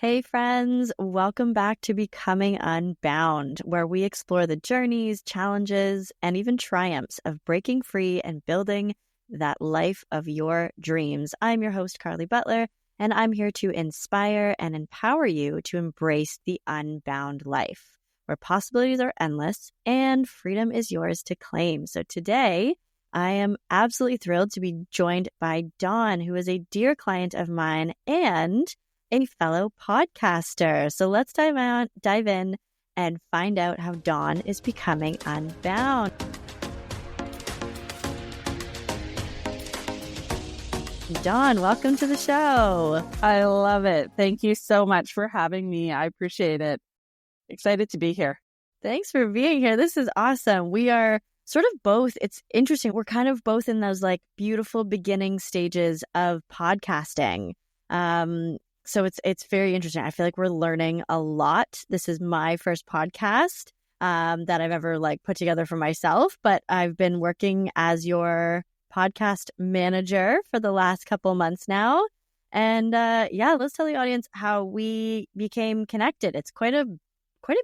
Hey friends, welcome back to Becoming Unbound, where we explore the journeys, challenges, and even triumphs of breaking free and building that life of your dreams. I'm your host, Carly Butler, and I'm here to inspire and empower you to embrace the unbound life, where possibilities are endless and freedom is yours to claim. So today, I am absolutely thrilled to be joined by Dawn, who is a dear client of mine and a fellow podcaster. So let's dive in and find out how Dawn is becoming unbound. Dawn, welcome to the show. I love it. Thank you so much for having me. I appreciate it. Excited to be here. Thanks for being here. This is awesome. We are sort of both. It's interesting. We're kind of both in those like beautiful beginning stages of podcasting. So it's very interesting. I feel like we're learning a lot. This is my first podcast that I've ever like put together for myself, but I've been working as your podcast manager for the last couple months now. And let's tell the audience how we became connected. It's quite a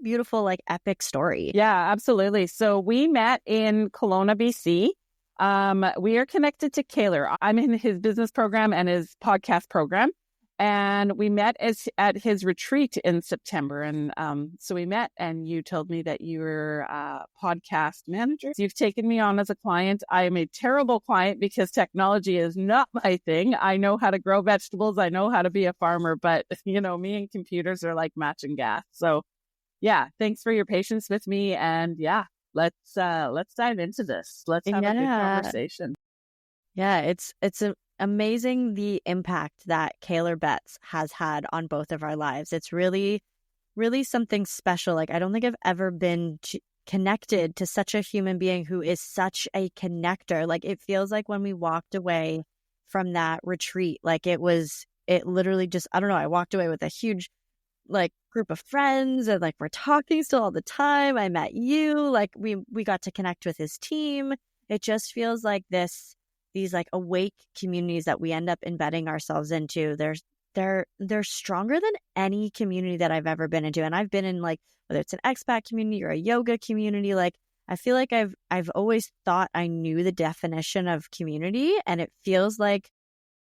beautiful, like epic story. Yeah, absolutely. So we met in Kelowna, BC. We are connected to Kaylor. I'm in his business program and his podcast program. And we met at his retreat in September. And so we met and you told me that you were a podcast manager. You've taken me on as a client. I am a terrible client because technology is not my thing. I know how to grow vegetables. I know how to be a farmer, but me and computers are like matching gas. So yeah, thanks for your patience with me. And yeah, let's dive into this. Let's have a good conversation. Yeah, it's amazing the impact that Kaylor Betts has had on both of our lives. It's really, really something special. Like, I don't think I've ever been connected to such a human being who is such a connector. Like, it feels like when we walked away from that retreat, like it literally just, I don't know, I walked away with a huge like group of friends and like we're talking still all the time. I met you, like we got to connect with his team. It just feels like these like awake communities that we end up embedding ourselves into. They're stronger than any community that I've ever been into. And I've been in like, whether it's an expat community or a yoga community, like I feel like I've always thought I knew the definition of community, and it feels like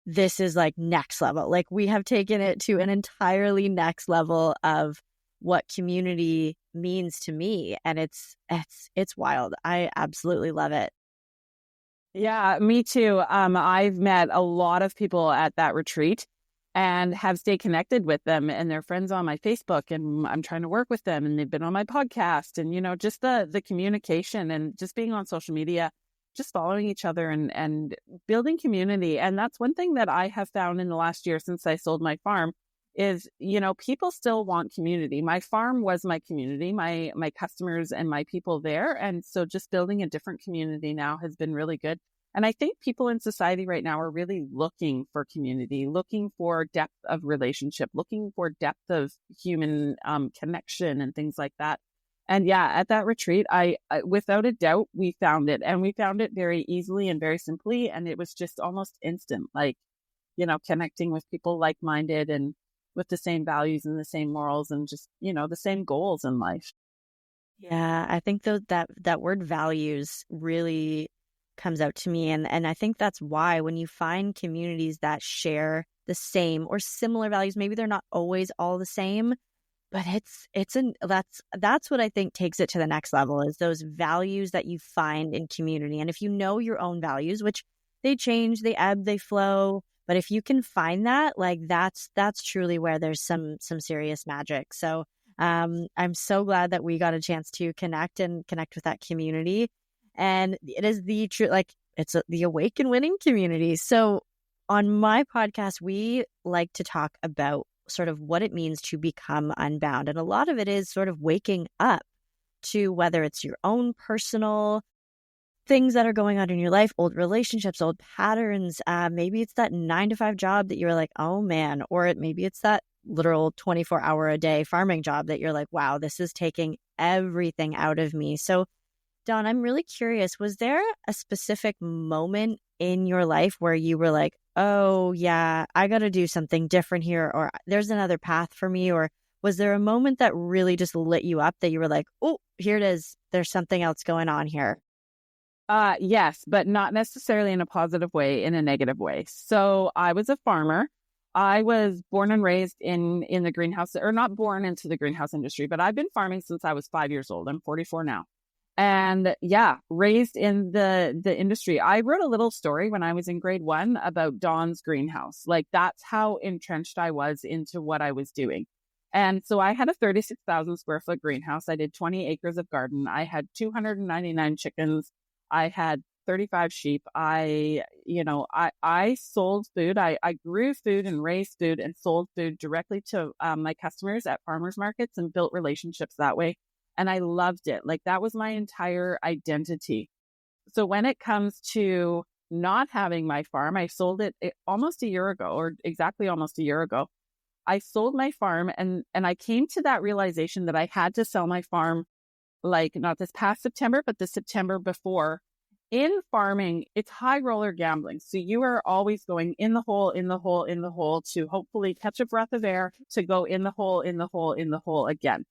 this is like next level. Like we have taken it to an entirely next level of what community means to me. And it's wild. I absolutely love it. Yeah, me too. I've met a lot of people at that retreat and have stayed connected with them, and they're friends on my Facebook, and I'm trying to work with them, and they've been on my podcast, and just the communication and just being on social media, just following each other and building community. And that's one thing that I have found in the last year since I sold my farm is, people still want community. My farm was my community, my customers and my people there. And so just building a different community now has been really good. And I think people in society right now are really looking for community, looking for depth of relationship, looking for depth of human connection and things like that. And yeah, at that retreat, I without a doubt, we found it, and we found it very easily and very simply. And it was just almost instant, like, connecting with people like-minded and with the same values and the same morals and just, the same goals in life. Yeah, I think that word values really comes out to me. And I think that's why when you find communities that share the same or similar values, maybe they're not always all the same, but that's what I think takes it to the next level, is those values that you find in community. And if you know your own values, which they change, they ebb, they flow, but if you can find that, like that's truly where there's some serious magic. So I'm so glad that we got a chance to connect with that community. And it is the true, like it's the awake and winning community. So on my podcast, we like to talk about sort of what it means to become unbound. And a lot of it is sort of waking up to whether it's your own personal things that are going on in your life, old relationships, old patterns. Maybe it's that 9-to-5 job that you're like, oh man, or maybe it's that literal 24-hour-a-day farming job that you're like, wow, this is taking everything out of me. So Dawn, I'm really curious, was there a specific moment in your life where you were like, oh, yeah, I got to do something different here, or there's another path for me? Or was there a moment that really just lit you up that you were like, oh, here it is. There's something else going on here? Yes, but not necessarily in a positive way, in a negative way. So I was a farmer. I was born and raised in the greenhouse, or not born into the greenhouse industry, but I've been farming since I was 5 years old. I'm 44 now. And yeah, raised in the industry. I wrote a little story when I was in grade 1 about Dawn's greenhouse. Like that's how entrenched I was into what I was doing. And so I had a 36,000 square foot greenhouse. I did 20 acres of garden. I had 299 chickens. I had 35 sheep. I sold food. I grew food and raised food and sold food directly to my customers at farmers markets and built relationships that way. And I loved it. Like that was my entire identity. So when it comes to not having my farm, I sold it almost a year ago, or exactly almost a year ago. I sold my farm, and I came to that realization that I had to sell my farm, like not this past September, but the September before. In farming, it's high roller gambling. So you are always going in the hole, in the hole, in the hole to hopefully catch a breath of air to go in the hole, in the hole, in the hole again.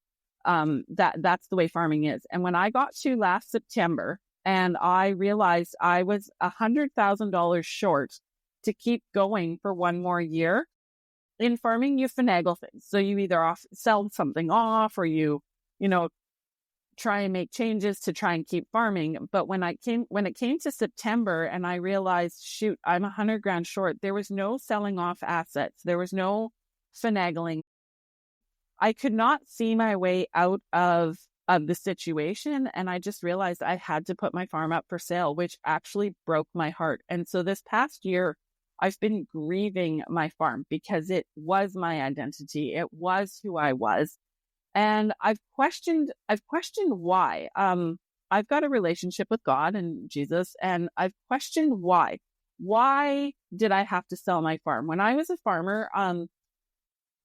That's the way farming is. And when I got to last September and I realized I was $100,000 short to keep going for one more year, in farming, you finagle things. So you either sell something off, or you know, try and make changes to try and keep farming. But when it came to September and I realized, shoot, I'm 100 grand short, there was no selling off assets. There was no finagling. I could not see my way out of the situation. And I just realized I had to put my farm up for sale, which actually broke my heart. And so this past year, I've been grieving my farm because it was my identity. It was who I was. And I've questioned why. I've got a relationship with God and Jesus, and I've questioned why. Why did I have to sell my farm? When I was a farmer,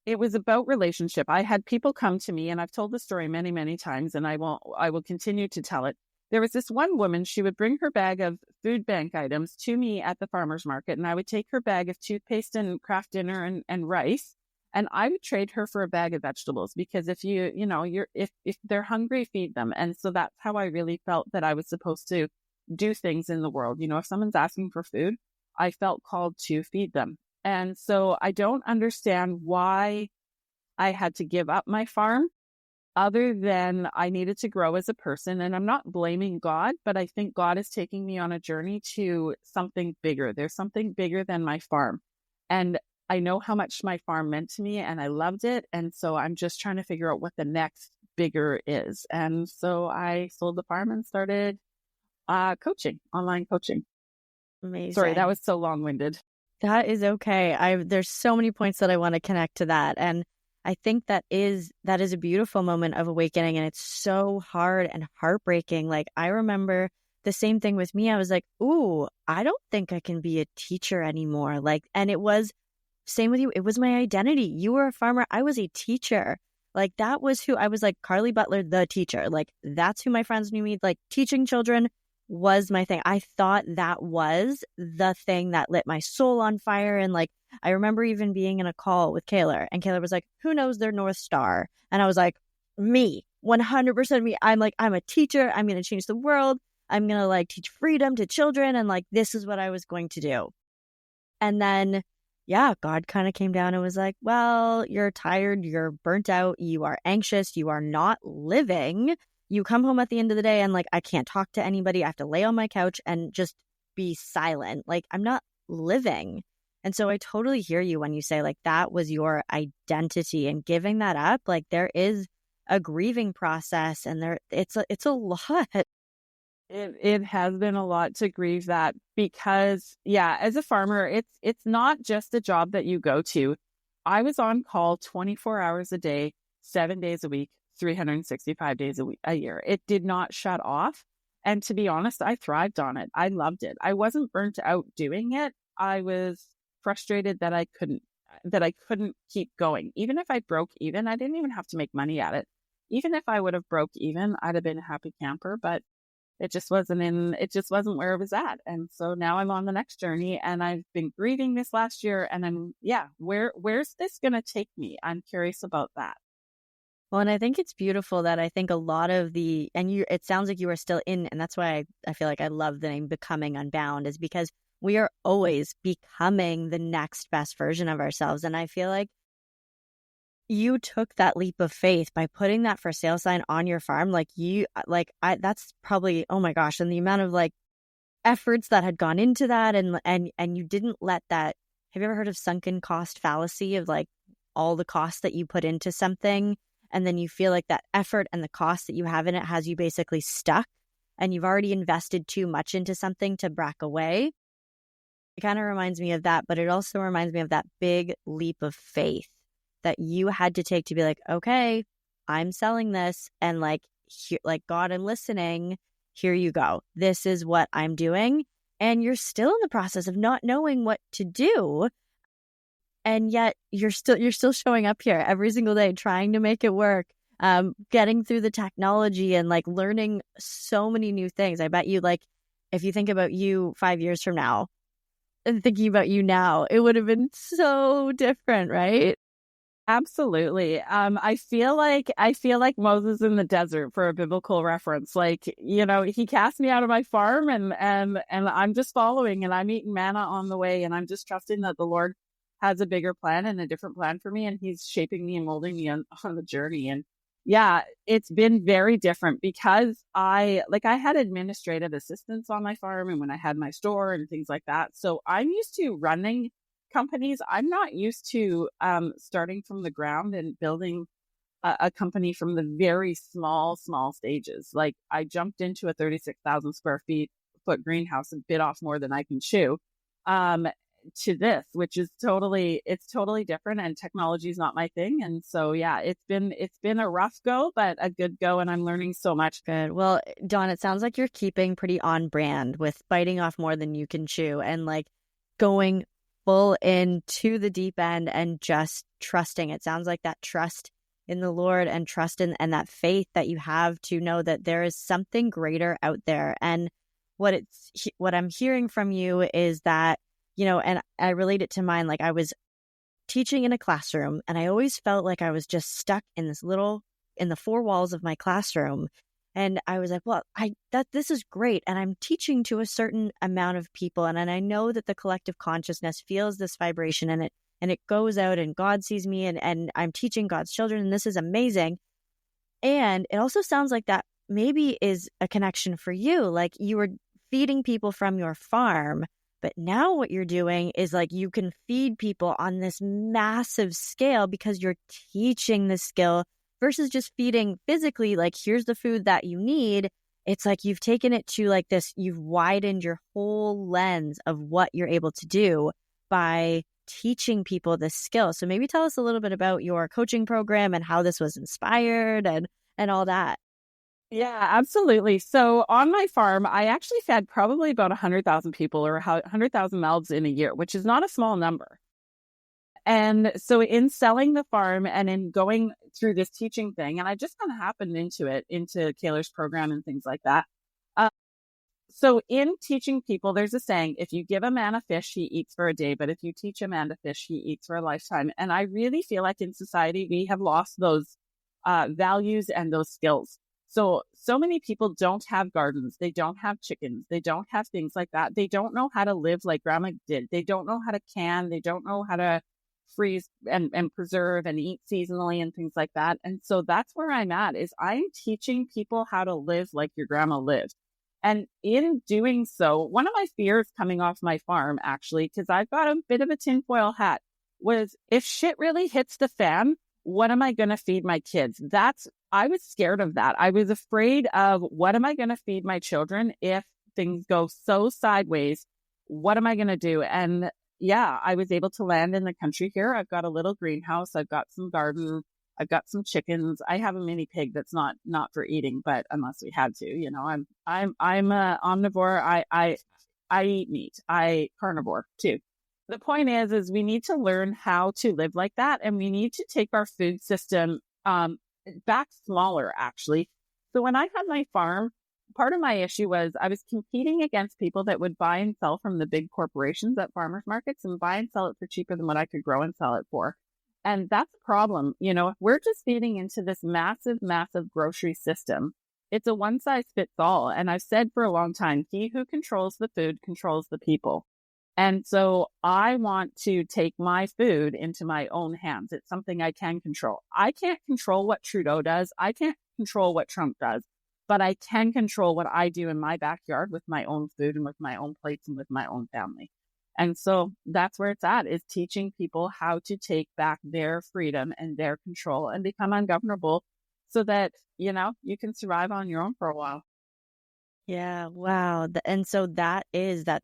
it was about relationship. I had people come to me, and I've told the story many, many times, and I will continue to tell it. There was this one woman, she would bring her bag of food bank items to me at the farmer's market, and I would take her bag of toothpaste and craft dinner and rice, and I would trade her for a bag of vegetables, because if if they're hungry, feed them. And so that's how I really felt that I was supposed to do things in the world. If someone's asking for food, I felt called to feed them. And so I don't understand why I had to give up my farm, other than I needed to grow as a person. And I'm not blaming God, but I think God is taking me on a journey to something bigger. There's something bigger than my farm. And I know how much my farm meant to me, and I loved it. And so I'm just trying to figure out what the next bigger is. And so I sold the farm and started online coaching. Amazing. Sorry, that was so long-winded. That is okay. There's so many points that I want to connect to that. And I think that is a beautiful moment of awakening. And it's so hard and heartbreaking. Like, I remember the same thing with me. I was like, ooh, I don't think I can be a teacher anymore. Like, and it was same with you. It was my identity. You were a farmer. I was a teacher. Like, that was who I was. Like, Carly Butler, the teacher. Like, that's who my friends knew me. Like, teaching children was my thing. I thought that was the thing that lit my soul on fire. And like, I remember even being in a call with Kayla, and Kayla was like, who knows their North Star? And I was like, me, 100% me. I'm like, I'm a teacher. I'm going to change the world. I'm going to like teach freedom to children. And like, this is what I was going to do. And then, yeah, God kind of came down and was like, well, you're tired. You're burnt out. You are anxious. You are not living. You come home at the end of the day and like, I can't talk to anybody. I have to lay on my couch and just be silent. Like, I'm not living. And so I totally hear you when you say like that was your identity, and giving that up. Like, there is a grieving process, and it's a lot. It has been a lot to grieve that, because yeah, as a farmer, it's not just a job that you go to. I was on call 24 hours a day, 7 days a week, 365 days a year. It did not shut off. And to be honest, I thrived on it. I loved it. I wasn't burnt out doing it. I was frustrated that I couldn't keep going. Even if I broke even, I didn't even have to make money at it. Even if I would have broke even, I'd have been a happy camper. But it just wasn't where it was at. And so now I'm on the next journey, and I've been grieving this last year, and where's this going to take me? I'm curious about that. Well, and I think it's beautiful that I think a lot of it sounds like you are still in, and that's why I feel like I love the name Becoming Unbound, is because we are always becoming the next best version of ourselves. And I feel like you took that leap of faith by putting that for sale sign on your farm. That's probably, oh my gosh. And the amount of efforts that had gone into that, and you didn't let that, have you ever heard of sunken cost fallacy of all the costs that you put into something, and then you feel like that effort and the cost that you have in it has you basically stuck, and you've already invested too much into something to back away? It kind of reminds me of that, but it also reminds me of that big leap of faith that you had to take to be like, okay, I'm selling this, and God, I'm listening. Here you go. This is what I'm doing. And you're still in the process of not knowing what to do. And yet you're still showing up here every single day, trying to make it work, getting through the technology and learning so many new things. I bet you, if you think about you 5 years from now and thinking about you now, it would have been so different, right? Absolutely. I feel like Moses in the desert, for a biblical reference. He cast me out of my farm, and I'm just following, and I'm eating manna on the way, and I'm just trusting that the Lord has a bigger plan and a different plan for me, and he's shaping me and molding me on the journey. And yeah, it's been very different because I had administrative assistants on my farm, and when I had my store and things like that. So I'm used to running companies. I'm not used to starting from the ground and building a company from the very small stages. I jumped into a 36,000 square foot greenhouse and bit off more than I can chew, to this, which is totally different, and technology is not my thing. And so, yeah, it's been a rough go, but a good go. And I'm learning so much. Good. Well, Dawn, it sounds like you're keeping pretty on brand with biting off more than you can chew, and going full into the deep end and just trusting. It sounds like that trust in the Lord and trust in and that faith that you have to know that there is something greater out there. And what I'm hearing from you is that, and I relate it to mine. I was teaching in a classroom, and I always felt like I was just stuck in the four walls of my classroom. And I was like, well, this is great. And I'm teaching to a certain amount of people. And I know that the collective consciousness feels this vibration, and it goes out, and God sees me, and I'm teaching God's children. And this is amazing. And it also sounds like that maybe is a connection for you. You were feeding people from your farm, but now what you're doing is you can feed people on this massive scale because you're teaching the skill versus just feeding physically, here's the food that you need. It's you've taken it to this, you've widened your whole lens of what you're able to do by teaching people this skill. So maybe tell us a little bit about your coaching program and how this was inspired and all that. Yeah, absolutely. So on my farm, I actually fed probably about 100,000 people, or 100,000 mouths in a year, which is not a small number. And so in selling the farm and in going through this teaching thing, and I just kind of happened into Kayla's program and things like that. So in teaching people, there's a saying, if you give a man a fish, he eats for a day. But if you teach a man to fish, he eats for a lifetime. And I really feel like in society, we have lost those values and those skills. So many people don't have gardens. They don't have chickens. They don't have things like that. They don't know how to live like grandma did. They don't know how to can. They don't know how to freeze and preserve and eat seasonally and things like that. And so that's where I'm at, is I'm teaching people how to live like your grandma lived. And in doing so, one of my fears coming off my farm, actually, because I've got a bit of a tinfoil hat, was if shit really hits the fan, what am I going to feed my kids? I was scared of that. I was afraid of, what am I going to feed my children if things go so sideways? What am I going to do? And yeah, I was able to land in the country here. I've got a little greenhouse. I've got some garden. I've got some chickens. I have a mini pig that's not for eating, but unless we had to, I'm a omnivore. I eat meat. I carnivore too. The point is we need to learn how to live like that, and we need to take our food system back smaller, actually. So when I had my farm, part of my issue was I was competing against people that would buy and sell from the big corporations at farmers markets and buy and sell it for cheaper than what I could grow and sell it for. And that's a problem. You know, if we're just feeding into this massive, massive grocery system, it's a one size fits all. And I've said for a long time, he who controls the food controls the people. And so I want to take my food into my own hands. It's something I can control. I can't control what Trudeau does. I can't control what Trump does, but I can control what I do in my backyard with my own food and with my own plates and with my own family. And so that's where it's at, is teaching people how to take back their freedom and their control and become ungovernable so that, you know, you can survive on your own for a while. Yeah, wow. And so that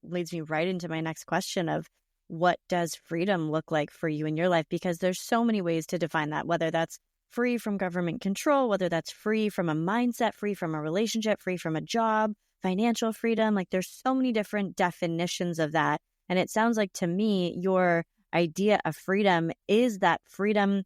leads me right into my next question of what does freedom look like for you in your life? Because there's so many ways to define that, whether that's free from government control, whether that's free from a mindset, free from a relationship, free from a job, financial freedom. Like there's so many different definitions of that. And it sounds like to me, your idea of freedom is that freedom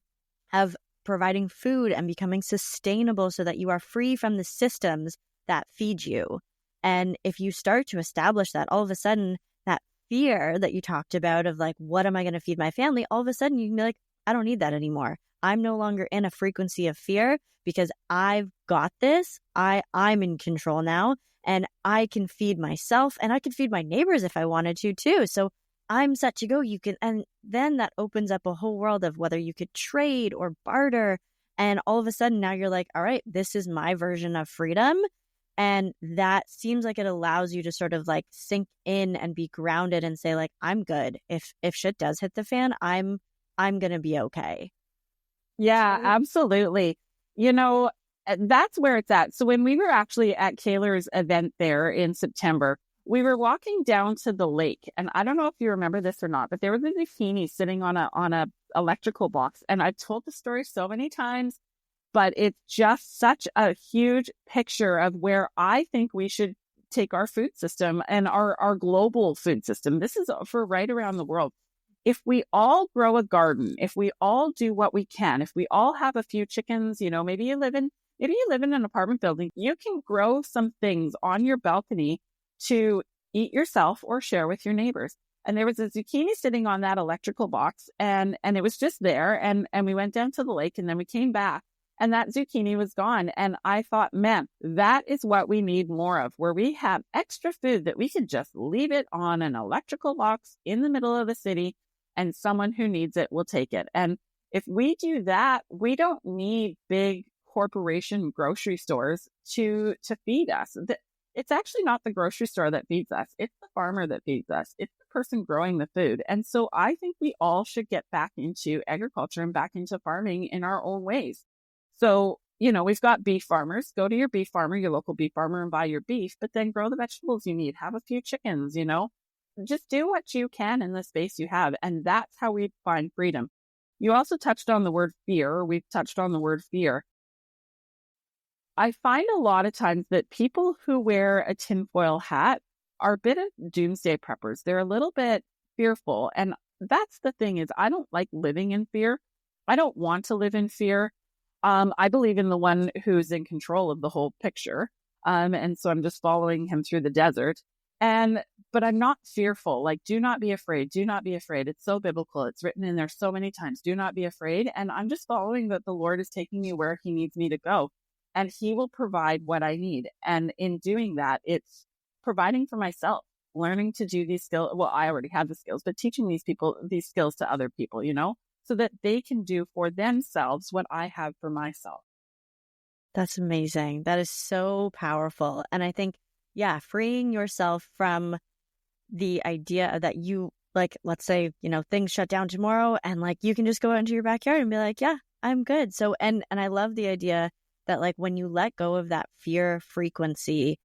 of providing food and becoming sustainable so that you are free from the systems that feed you. And if you start to establish that, all of a sudden, that fear that you talked about of like, what am I going to feed my family? All of a sudden, you can be like, I don't need that anymore. I'm no longer in a frequency of fear because I've got this. I'm in control now, and I can feed myself and I can feed my neighbors if I wanted to too. So I'm set to go. And then that opens up a whole world of whether you could trade or barter. And all of a sudden now you're like, all right, this is my version of freedom. And that seems like it allows you to sort of like sink in and be grounded and say like, I'm good. If shit does hit the fan, I'm going to be okay. Yeah, absolutely. You know, that's where it's at. So when we were actually at Kaylor's event there in September, we were walking down to the lake, and I don't know if you remember this or not, but there was a zucchini sitting on a electrical box. And I've told the story so many times, but it's just such a huge picture of where I think we should take our food system and our global food system. This is for right around the world. If we all grow a garden, if we all do what we can, if we all have a few chickens, you know, maybe you live in an apartment building, you can grow some things on your balcony to eat yourself or share with your neighbors. And there was a zucchini sitting on that electrical box, and it was just there. And we went down to the lake, and then we came back, and that zucchini was gone. And I thought, man, that is what we need more of, where we have extra food that we can just leave it on an electrical box in the middle of the city, and someone who needs it will take it. And if we do that, we don't need big corporation grocery stores to feed us. It's actually not the grocery store that feeds us. It's the farmer that feeds us. It's the person growing the food. And so I think we all should get back into agriculture and back into farming in our own ways. So, you know, we've got beef farmers. Go to your beef farmer, your local beef farmer, and buy your beef, but then grow the vegetables you need. Have a few chickens, you know, just do what you can in the space you have. And that's how we find freedom. You also touched on the word fear. We've touched on the word fear. I find a lot of times that people who wear a tinfoil hat are a bit of doomsday preppers. They're a little bit fearful. And that's the thing, is I don't like living in fear. I don't want to live in fear. I believe in the one who's in control of the whole picture. And so I'm just following him through the desert. But I'm not fearful. Like, do not be afraid. Do not be afraid. It's so biblical. It's written in there so many times. Do not be afraid. And I'm just following that the Lord is taking me where he needs me to go. And he will provide what I need. And in doing that, it's providing for myself, learning to do these skills. Well, I already have the skills, but teaching these skills to other people, you know, so that they can do for themselves what I have for myself. That's amazing. That is so powerful. And I think, yeah, freeing yourself from the idea that you, like, let's say, you know, things shut down tomorrow and like you can just go out into your backyard and be like, yeah, I'm good. So, and I love the idea that like when you let go of that fear frequency,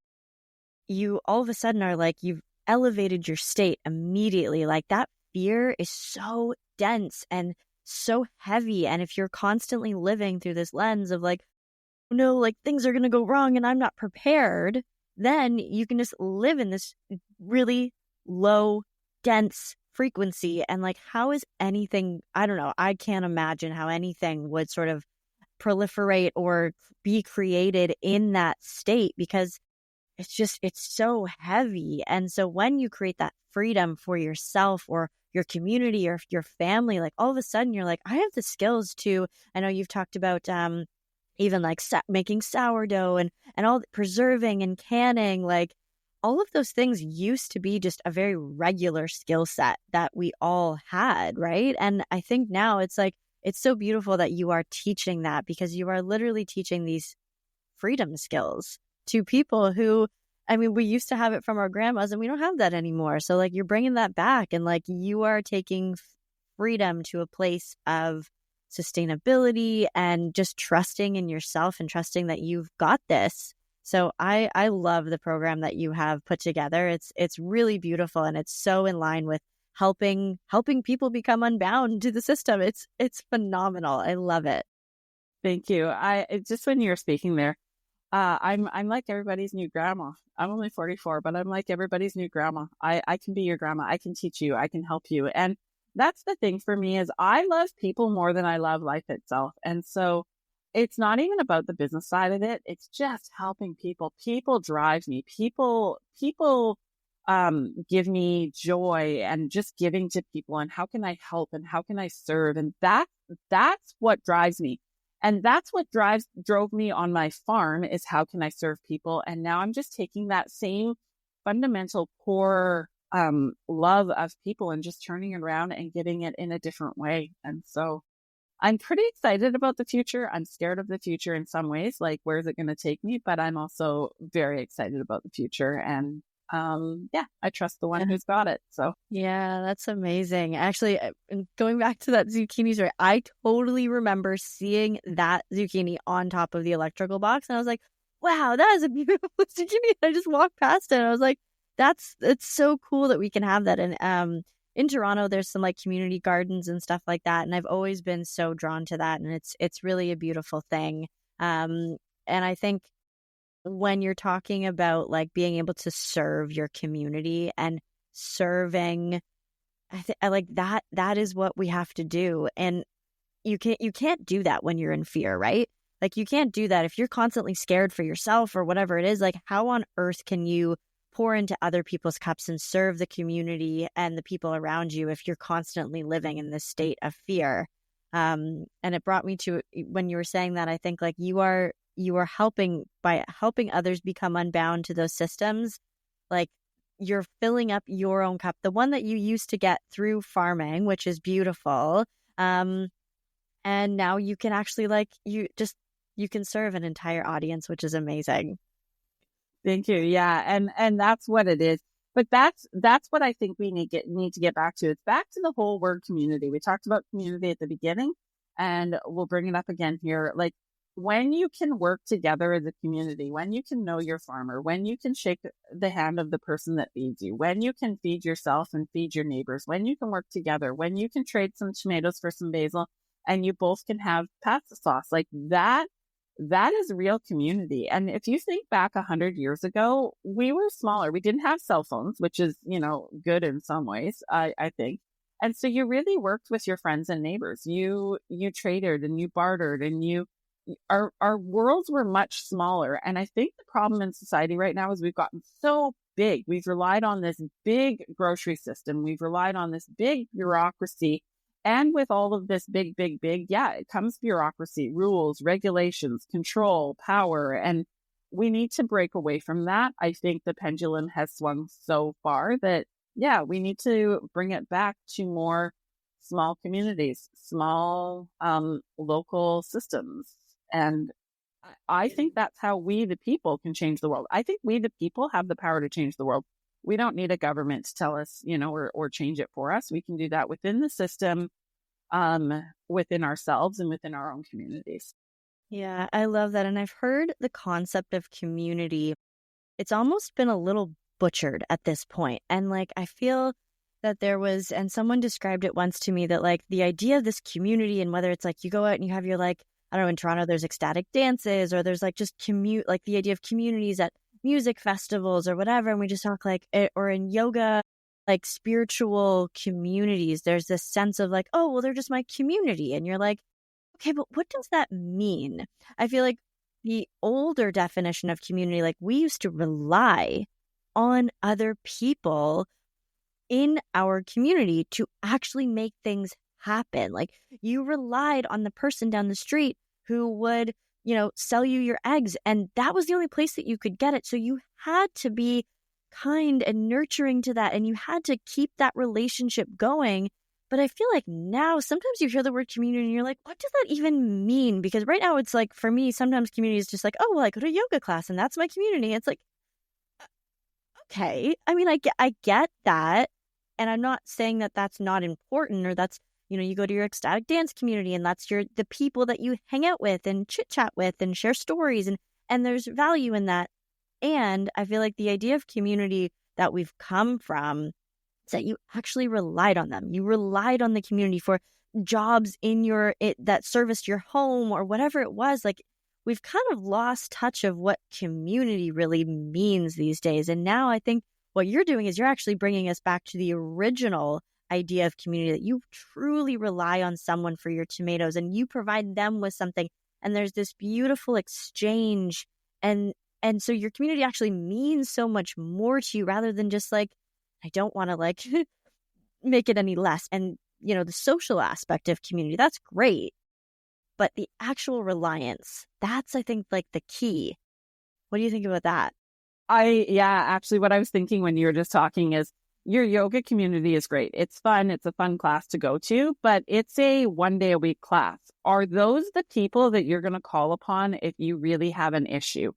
you all of a sudden are like, you've elevated your state immediately. Like that fear is so dense and so heavy. And if you're constantly living through this lens of like, no, like things are going to go wrong and I'm not prepared, then you can just live in this really low, dense frequency. And like, how is anything, I don't know, I can't imagine how anything would sort of proliferate or be created in that state, because it's so heavy. And so when you create that freedom for yourself or your community or your family, like all of a sudden you're like, I have the skills to, I know you've talked about even like making sourdough and all preserving and canning, like all of those things used to be just a very regular skill set that we all had, right? And I think now it's like, it's so beautiful that you are teaching that, because you are literally teaching these freedom skills to people who, I mean, we used to have it from our grandmas and we don't have that anymore. So like you're bringing that back, and like you are taking freedom to a place of sustainability and just trusting in yourself and trusting that you've got this. So I love the program that you have put together. It's really beautiful, and it's so in line with helping people become unbound to the system. It's phenomenal. I love it. Thank you. Just when you were speaking there, I'm like everybody's new grandma. I'm only 44, but I'm like everybody's new grandma. I can be your grandma. I can teach you. I can help you. And that's the thing for me, is I love people more than I love life itself. And so it's not even about the business side of it. It's just helping people. People drive me. People give me joy, and just giving to people, and how can I help, and how can I serve? And that's what drives me. And that's what drove me on my farm, is how can I serve people? And now I'm just taking that same fundamental core love of people and just turning it around and giving it in a different way. And so I'm pretty excited about the future. I'm scared of the future in some ways, like where's it going to take me? But I'm also very excited about the future. And I trust the one who's got it. So yeah, that's amazing. Actually, going back to that zucchini story, I totally remember seeing that zucchini on top of the electrical box, and I was like, wow, that is a beautiful zucchini. I just walked past it, and I was like, it's so cool that we can have that. And in Toronto, there's some like community gardens and stuff like that, and I've always been so drawn to that, and it's really a beautiful thing. And I think when you're talking about like being able to serve your community and serving, I like that is what we have to do. And you can't do that when you're in fear, right? Like you can't do that if you're constantly scared for yourself or whatever it is. Like how on earth can you pour into other people's cups and serve the community and the people around you if you're constantly living in this state of fear? And it brought me to, when you were saying that, I think like you are helping, by helping others become unbound to those systems. Like you're filling up your own cup, the one that you used to get through farming, which is beautiful. And now you can actually like, you can serve an entire audience, which is amazing. thank you. Yeah. And that's what it is. But that's what I think we need to get back to. It's back to the whole word community. We talked about community at the beginning, and we'll bring it up again here. Like when you can work together as a community, when you can know your farmer, when you can shake the hand of the person that feeds you, when you can feed yourself and feed your neighbors, when you can work together, when you can trade some tomatoes for some basil and you both can have pasta sauce, like that is real community. And if you think back 100 years ago, we were smaller. We didn't have cell phones, which is, good in some ways, I think. And so you really worked with your friends and neighbors. You traded and you bartered, and our worlds were much smaller. And I think the problem in society right now is we've gotten so big. We've relied on this big grocery system. We've relied on this big bureaucracy. And with all of this big, yeah, it comes bureaucracy, rules, regulations, control, power. And we need to break away from that. I think the pendulum has swung so far that, yeah, we need to bring it back to more small communities, small local systems. And I think that's how we, the people, can change the world. I think we, the people, have the power to change the world. We don't need a government to tell us, or change it for us. We can do that within the system, within ourselves and within our own communities. Yeah, I love that. And I've heard the concept of community, it's almost been a little butchered at this point. And like, I feel that there was, and someone described it once to me, that like the idea of this community, and whether it's like you go out and you have your like, I don't know, in Toronto, there's ecstatic dances, or there's like just like the idea of communities at music festivals or whatever. And we just talk like, or in yoga, like spiritual communities, there's this sense of like, oh, well, they're just my community. And you're like, okay, but what does that mean? I feel like the older definition of community, like we used to rely on other people in our community to actually make things happen. Like you relied on the person down the street who would, sell you your eggs. And that was the only place that you could get it. So you had to be kind and nurturing to that. And you had to keep that relationship going. But I feel like now sometimes you hear the word community and you're like, what does that even mean? Because right now it's like, for me, sometimes community is just like, oh, well, I go to a yoga class and that's my community. It's like, okay. I mean, I get that. And I'm not saying that that's not important or that's, you go to your ecstatic dance community and that's the people that you hang out with and chit chat with and share stories and there's value in that. And I feel like the idea of community that we've come from is that you actually relied on them. You relied on the community for jobs that serviced your home or whatever it was. Like we've kind of lost touch of what community really means these days. And now I think what you're doing is you're actually bringing us back to the original idea of community, that you truly rely on someone for your tomatoes and you provide them with something. And there's this beautiful exchange. And so your community actually means so much more to you rather than just like, I don't want to like make it any less. And, the social aspect of community, that's great. But the actual reliance, that's, I think, like the key. What do you think about that? Actually, what I was thinking when you were just talking is your yoga community is great. It's fun. It's a fun class to go to, but it's a 1 day a week class. Are those the people that you're going to call upon if you really have an issue?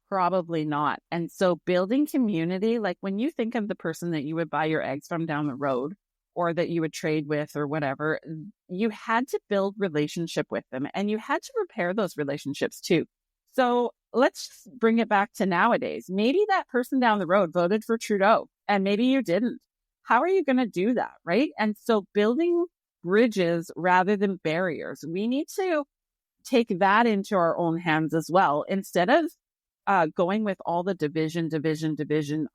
Probably not. And so building community, like when you think of the person that you would buy your eggs from down the road or that you would trade with or whatever, you had to build relationship with them and you had to repair those relationships too. So let's bring it back to nowadays. Maybe that person down the road voted for Trudeau and maybe you didn't. How are you going to do that? Right. And so building bridges rather than barriers, we need to take that into our own hands as well. Instead of going with all the division,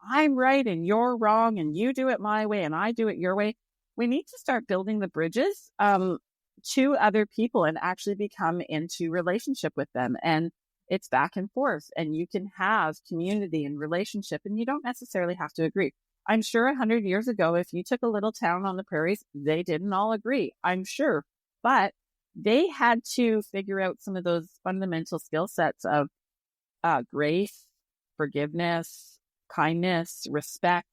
I'm right and you're wrong and you do it my way and I do it your way. We need to start building the bridges to other people and actually become into relationship with them. And it's back and forth and you can have community and relationship and you don't necessarily have to agree. I'm sure 100 years ago, if you took a little town on the prairies, they didn't all agree, I'm sure. But they had to figure out some of those fundamental skill sets of grace, forgiveness, kindness, respect,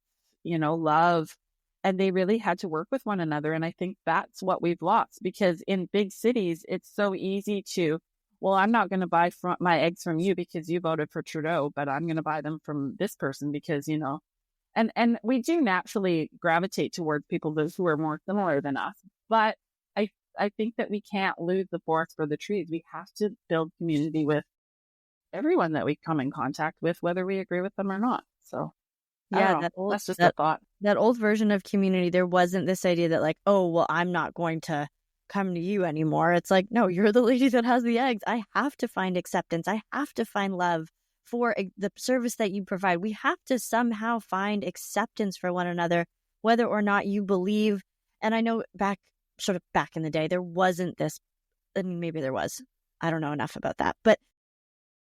love. And they really had to work with one another. And I think that's what we've lost because in big cities, it's so easy to, well, I'm not going to buy my eggs from you because you voted for Trudeau, but I'm going to buy them from this person because, and we do naturally gravitate towards people who are more similar than us. But I think that we can't lose the forest for the trees. We have to build community with everyone that we come in contact with, whether we agree with them or not. So yeah, that's just a thought. That old version of community, there wasn't this idea that like, oh, well, I'm not going to come to you anymore. It's like, no, you're the lady that has the eggs. I have to find acceptance. I have to find love for the service that you provide. We have to somehow find acceptance for one another, whether or not you believe. And I know back in the day, there wasn't this, I mean, maybe there was, I don't know enough about that, but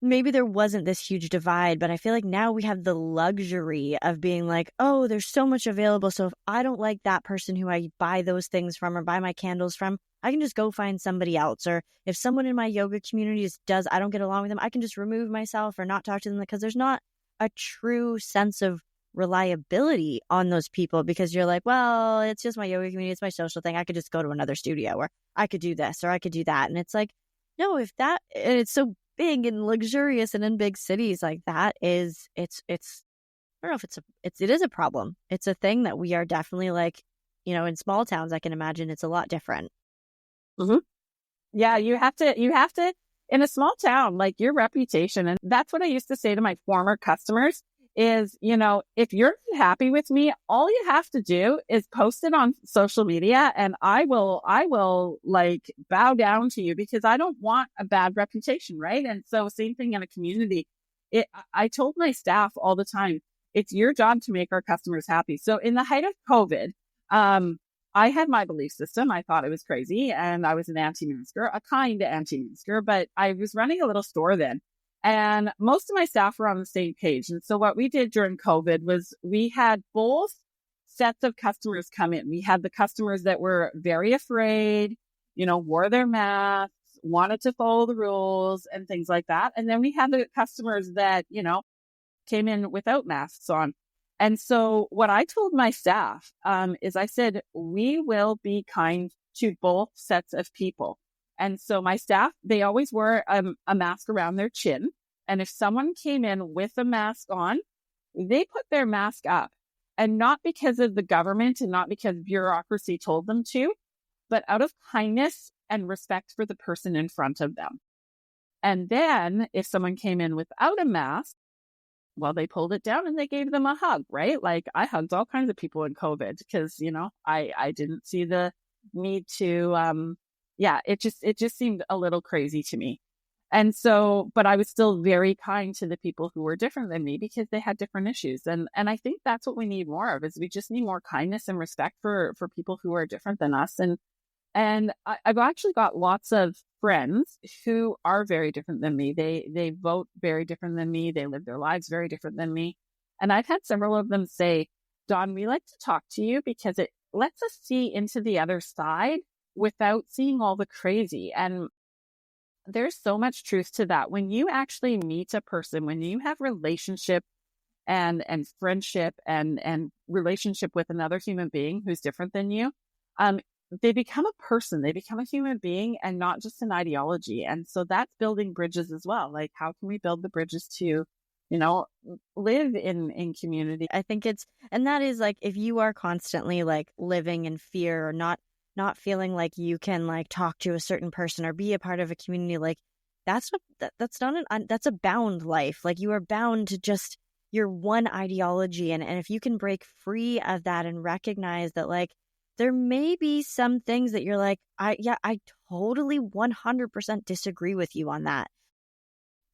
maybe there wasn't this huge divide. But I feel like now we have the luxury of being like, oh, there's so much available. So if I don't like that person who I buy those things from or buy my candles from, I can just go find somebody else. Or if someone in my yoga community I don't get along with them, I can just remove myself or not talk to them because there's not a true sense of reliability on those people because you're like, well, it's just my yoga community. It's my social thing. I could just go to another studio or I could do this or I could do that. And it's like, no, and it's so big and luxurious and in big cities like that it's I don't know if it is a problem. It's a thing that we are definitely like, in small towns, I can imagine it's a lot different. Mm-hmm. Yeah, you have to in a small town, like your reputation. And that's what I used to say to my former customers is, if you're happy with me, all you have to do is post it on social media and I will like bow down to you because I don't want a bad reputation. Right. And so same thing in a community. I told my staff all the time, it's your job to make our customers happy. So in the height of COVID, I had my belief system. I thought it was crazy and I was an anti-masker, a kind anti-masker, but I was running a little store then. And most of my staff were on the same page. And so what we did during COVID was we had both sets of customers come in. We had the customers that were very afraid, wore their masks, wanted to follow the rules and things like that. And then we had the customers that, came in without masks on. And so what I told my staff is I said, we will be kind to both sets of people. And so my staff, they always wore a mask around their chin. And if someone came in with a mask on, they put their mask up. And not because of the government and not because bureaucracy told them to, but out of kindness and respect for the person in front of them. And then if someone came in without a mask, well, they pulled it down and they gave them a hug, right? Like I hugged all kinds of people in COVID because, I didn't see the need to, it just seemed a little crazy to me. And so, but I was still very kind to the people who were different than me because they had different issues. And I think that's what we need more of is we just need more kindness and respect for people who are different than us. And I've actually got lots of friends who are very different than me. They vote very different than me. They live their lives very different than me. And I've had several of them say, Dawn, we like to talk to you because it lets us see into the other side without seeing all the crazy. And there's so much truth to that. When you actually meet a person, when you have relationship and friendship and relationship with another human being who's different than you, they become a person, they become a human being and not just an ideology. And so that's building bridges as well. Like how can we build the bridges to, live in community? I think and that is like, if you are constantly like living in fear or not feeling like you can like talk to a certain person or be a part of a community, like that's a bound life. Like you are bound to just your one ideology. And if you can break free of that and recognize that like, there may be some things that you're like, I totally 100% disagree with you on that.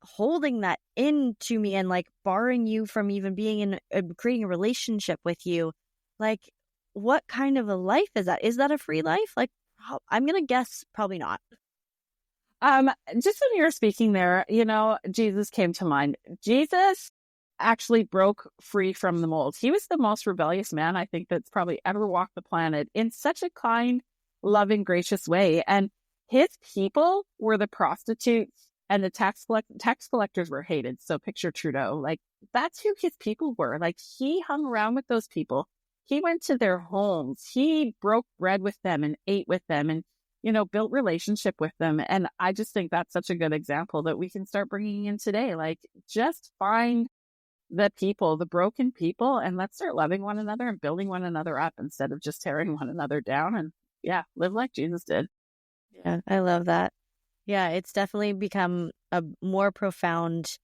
Holding that into me and like barring you from even being in creating a relationship with you, like what kind of a life is that? Is that a free life? Like I'm gonna guess probably not. Just when you were speaking there, Jesus came to mind. Jesus actually broke free from the mold. He was the most rebellious man I think that's probably ever walked the planet in such a kind, loving, gracious way. And his people were the prostitutes and the tax collectors were hated. So picture Trudeau, like that's who his people were. Like he hung around with those people. He went to their homes. He broke bread with them and ate with them and, built relationship with them. And I just think that's such a good example that we can start bringing in today. Like just find the people, the broken people, and let's start loving one another and building one another up instead of just tearing one another down and live like Jesus did. Yeah, I love that. Yeah, it's definitely become a more profound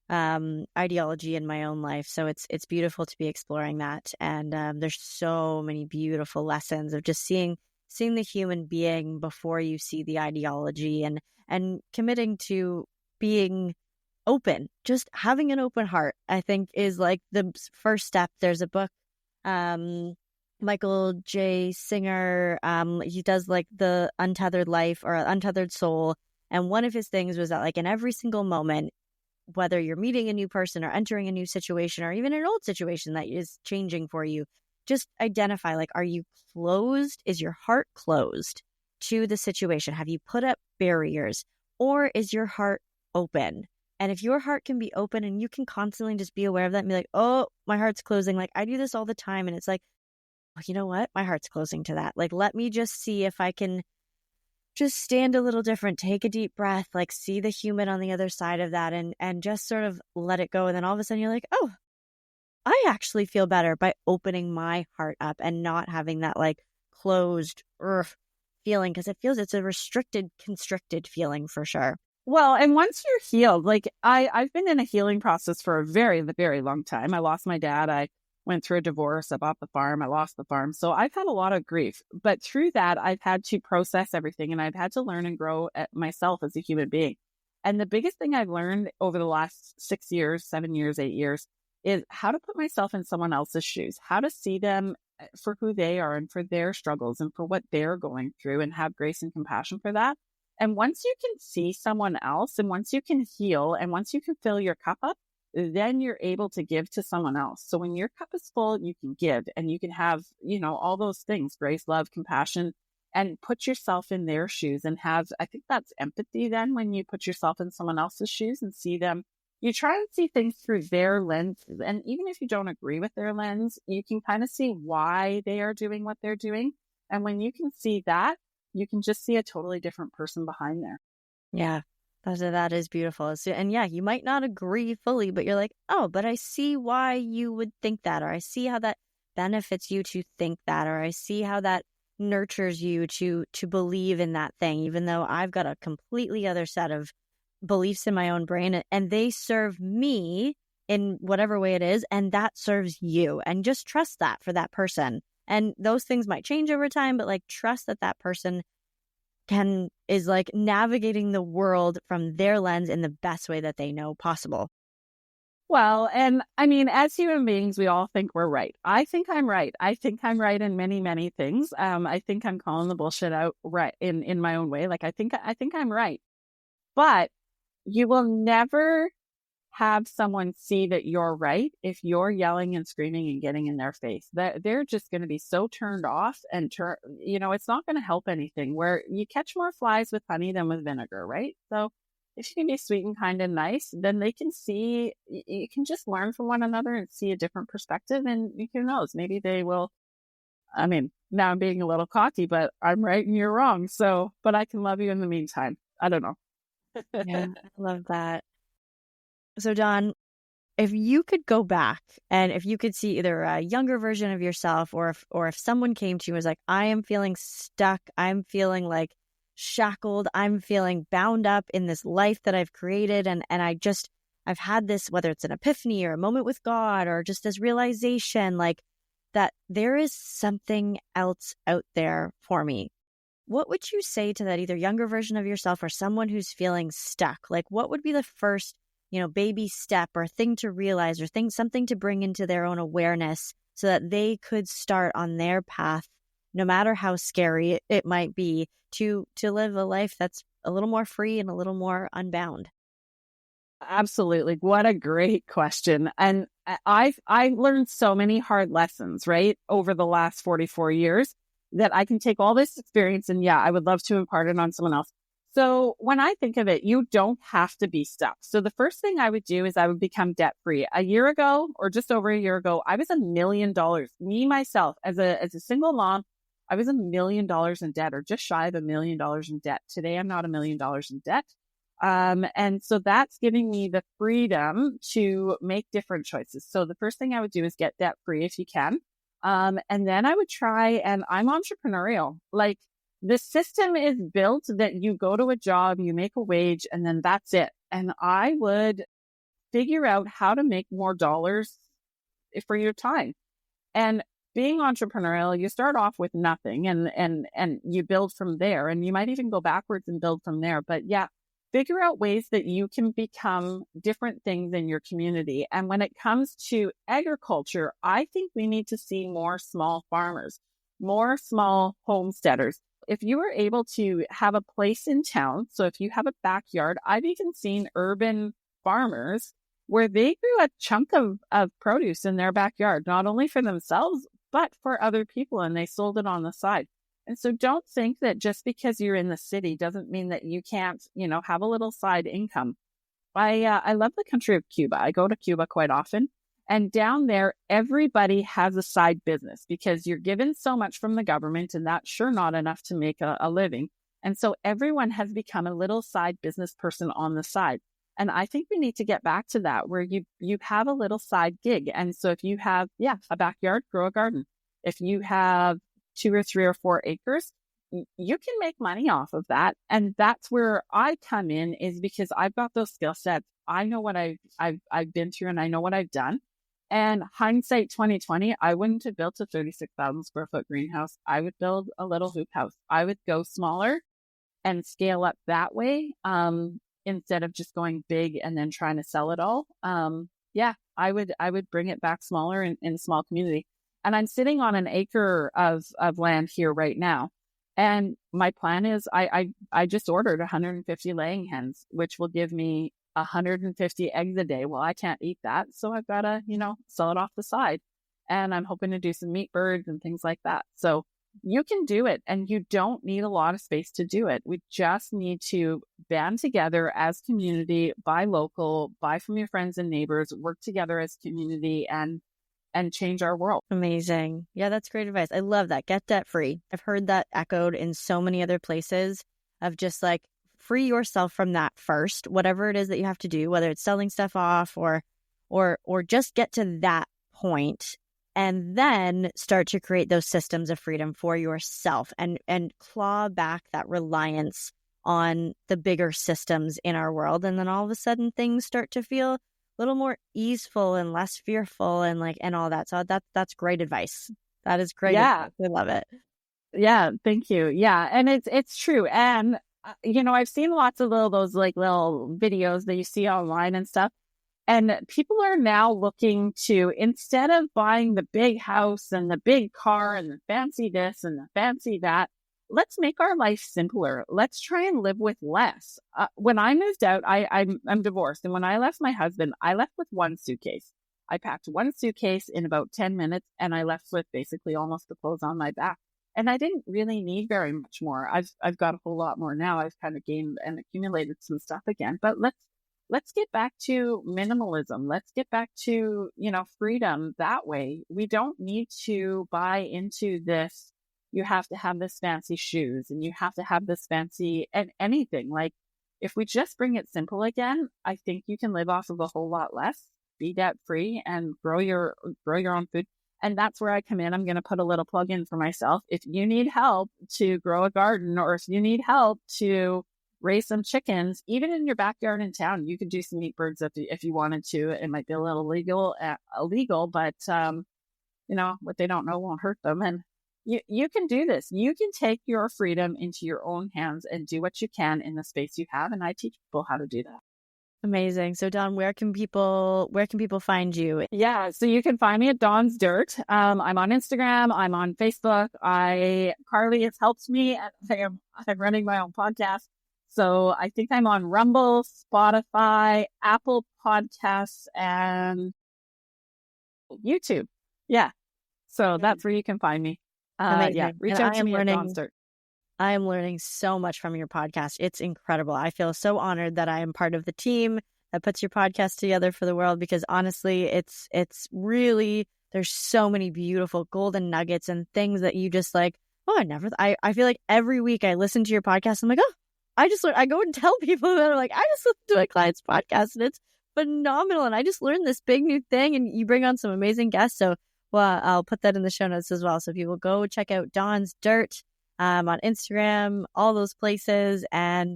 ideology in my own life. So it's beautiful to be exploring that. And there's so many beautiful lessons of just seeing the human being before you see the ideology and committing to being open, just having an open heart, I think is like the first step. There's a book, Michael J. Singer, he does like the Untethered Life or Untethered Soul. And one of his things was that like in every single moment, whether you're meeting a new person or entering a new situation or even an old situation that is changing for you, just identify like, are you closed? Is your heart closed to the situation? Have you put up barriers or is your heart open? And if your heart can be open and you can constantly just be aware of that and be like, oh, my heart's closing. Like I do this all the time. And it's like, oh, you know what? My heart's closing to that. Like, let me just see if I can just stand a little different, take a deep breath, like see the human on the other side of that and just sort of let it go. And then all of a sudden you're like, oh, I actually feel better by opening my heart up and not having that like closed feeling because it's a constricted feeling for sure. Well, and once you're healed, like I've been in a healing process for a very, very long time. I lost my dad. I went through a divorce. I bought the farm. I lost the farm. So I've had a lot of grief. But through that, I've had to process everything and I've had to learn and grow myself as a human being. And the biggest thing I've learned over the last 6 years, 7 years, 8 years is how to put myself in someone else's shoes, how to see them for who they are and for their struggles and for what they're going through and have grace and compassion for that. And once you can see someone else, and once you can heal, and once you can fill your cup up, then you're able to give to someone else. So when your cup is full, you can give, and you can have, all those things, grace, love, compassion, and put yourself in their shoes and have, I think that's empathy then, when you put yourself in someone else's shoes and see them. You try and see things through their lens. And even if you don't agree with their lens, you can kind of see why they are doing what they're doing. And when you can see that, you can just see a totally different person behind there. Yeah, that is beautiful. And yeah, you might not agree fully, but you're like, oh, but I see why you would think that, or I see how that benefits you to think that, or I see how that nurtures you to believe in that thing, even though I've got a completely other set of beliefs in my own brain, and they serve me in whatever way it is, and that serves you. And just trust that for that person. And those things might change over time, but like trust that person is like navigating the world from their lens in the best way that they know possible. Well, and I mean, as human beings, we all think we're right. I think I'm right. I think I'm right in many, many things. I think I'm calling the bullshit out right in my own way. Like I think I'm right, but you will never have someone see that you're right if you're yelling and screaming and getting in their face. That they're just going to be so turned off, and it's not going to help anything. Where you catch more flies with honey than with vinegar, right? So if you can be sweet and kind and nice, then they can see, you can just learn from one another and see a different perspective. And who knows, maybe they will. I mean, now I'm being a little cocky, but I'm right and you're wrong. So, but I can love you in the meantime. I don't know. Yeah, I love that. So Dawn, if you could go back and if you could see either a younger version of yourself, or if someone came to you and was like, I am feeling stuck, I'm feeling like shackled, I'm feeling bound up in this life that I've created, and I've had this, whether it's an epiphany or a moment with God or just this realization like that there is something else out there for me. What would you say to that either younger version of yourself or someone who's feeling stuck? Like what would be the first, baby step or thing to realize, or something to bring into their own awareness so that they could start on their path, no matter how scary it might be, to live a life that's a little more free and a little more unbound? Absolutely. What a great question. And I've learned so many hard lessons, right, over the last 44 years that I can take all this experience and I would love to impart it on someone else. So when I think of it, you don't have to be stuck. So the first thing I would do is I would become debt free. A year ago, or just over a year ago, I was $1 million. Me, myself, as a single mom, I was $1 million in debt, or just shy of $1 million in debt. Today, I'm not $1 million in debt. And so that's giving me the freedom to make different choices. So the first thing I would do is get debt free if you can. And then I would try, and I'm entrepreneurial. Like the system is built that you go to a job, you make a wage, and then that's it. And I would figure out how to make more dollars for your time. And being entrepreneurial, you start off with nothing and you build from there, and you might even go backwards and build from there. But figure out ways that you can become different things in your community. And when it comes to agriculture, I think we need to see more small farmers, more small homesteaders. If you were able to have a place in town, so if you have a backyard, I've even seen urban farmers where they grew a chunk of produce in their backyard, not only for themselves, but for other people, and they sold it on the side. And so don't think that just because you're in the city doesn't mean that you can't, have a little side income. I love the country of Cuba. I go to Cuba quite often. And down there, everybody has a side business because you're given so much from the government, and that's sure not enough to make a living. And so everyone has become a little side business person on the side. And I think we need to get back to that, where you have a little side gig. And so if you have, a backyard, grow a garden. If you have 2 or 3 or 4 acres, you can make money off of that. And that's where I come in, is because I've got those skill sets. I know what I've been through, and I know what I've done. And hindsight 2020, I wouldn't have built a 36,000 square foot greenhouse. I would build a little hoop house. I would go smaller and scale up that way, instead of just going big and then trying to sell it all. I would bring it back smaller in a small community. And I'm sitting on an acre of land here right now. And my plan is I just ordered 150 laying hens, which will give me 150 eggs a day. Well, I can't eat that. So I've got to, sell it off the side. And I'm hoping to do some meat birds and things like that. So you can do it, and you don't need a lot of space to do it. We just need to band together as community, buy local, buy from your friends and neighbors, work together as community, and change our world. Amazing. Yeah, that's great advice. I love that. Get debt free. I've heard that echoed in so many other places of just like free yourself from that first, whatever it is that you have to do, whether it's selling stuff off or just get to that point and then start to create those systems of freedom for yourself and claw back that reliance on the bigger systems in our world. And then all of a sudden things start to feel a little more easeful and less fearful and all that. So that's great advice. That is great. Yeah. Advice. I love it. Yeah. Thank you. Yeah. And it's true. And, I've seen lots of those little videos that you see online and stuff. And people are now looking to, instead of buying the big house and the big car and the fancy this and the fancy that, let's make our life simpler. Let's try and live with less. When I moved out, I'm divorced. And when I left my husband, I left with one suitcase. I packed one suitcase in about 10 minutes and I left with basically almost the clothes on my back. And I didn't really need very much more. I've got a whole lot more now. I've kind of gained and accumulated some stuff again. But let's get back to minimalism. Let's get back to, freedom that way. We don't need to buy into this. You have to have this fancy shoes and you have to have this fancy and anything. Like if we just bring it simple again, I think you can live off of a whole lot less, be debt free and grow your own food. And that's where I come in. I'm going to put a little plug in for myself. If you need help to grow a garden or if you need help to raise some chickens, even in your backyard in town, you could do some meat birds if you wanted to. It might be a little illegal, but what they don't know won't hurt them. And you can do this. You can take your freedom into your own hands and do what you can in the space you have. And I teach people how to do that. Amazing. So Dawn, where can people find you? Yeah. So you can find me at Dawn's Dirt. I'm on Instagram. I'm on Facebook. Carly has helped me. I'm running my own podcast. So I think I'm on Rumble, Spotify, Apple Podcasts, and YouTube. Yeah. So that's where you can find me. Yeah. Reach out to me at Dawn's Dirt. I am learning so much from your podcast. It's incredible. I feel so honored that I am part of the team that puts your podcast together for the world because honestly, it's really, there's so many beautiful golden nuggets and things that you just I feel like every week I listen to your podcast. I'm like, oh, I go and tell people that are like, I just listened to a client's podcast and it's phenomenal. And I just learned this big new thing and you bring on some amazing guests. So, I'll put that in the show notes as well. So people go check out Dawn's Dirt. On Instagram, all those places. And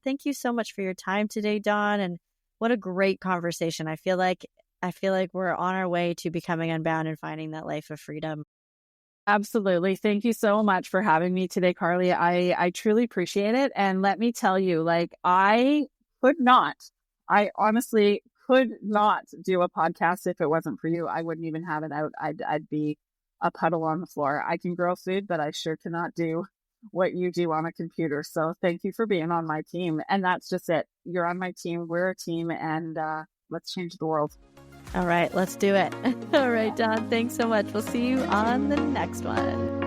thank you so much for your time today, Dawn. And what a great conversation. I feel like we're on our way to becoming unbound and finding that life of freedom. Absolutely. Thank you so much for having me today, Carly. I truly appreciate it. And let me tell you, I honestly could not do a podcast if it wasn't for you. I wouldn't even have it out. I'd be a puddle on the floor. I can grow food, but I sure cannot do what you do on a computer. So thank you for being on my team. And that's just it. You're on my team. We're a team and let's change the world. All right, let's do it. All right, Dawn, thanks so much. We'll see you on the next one.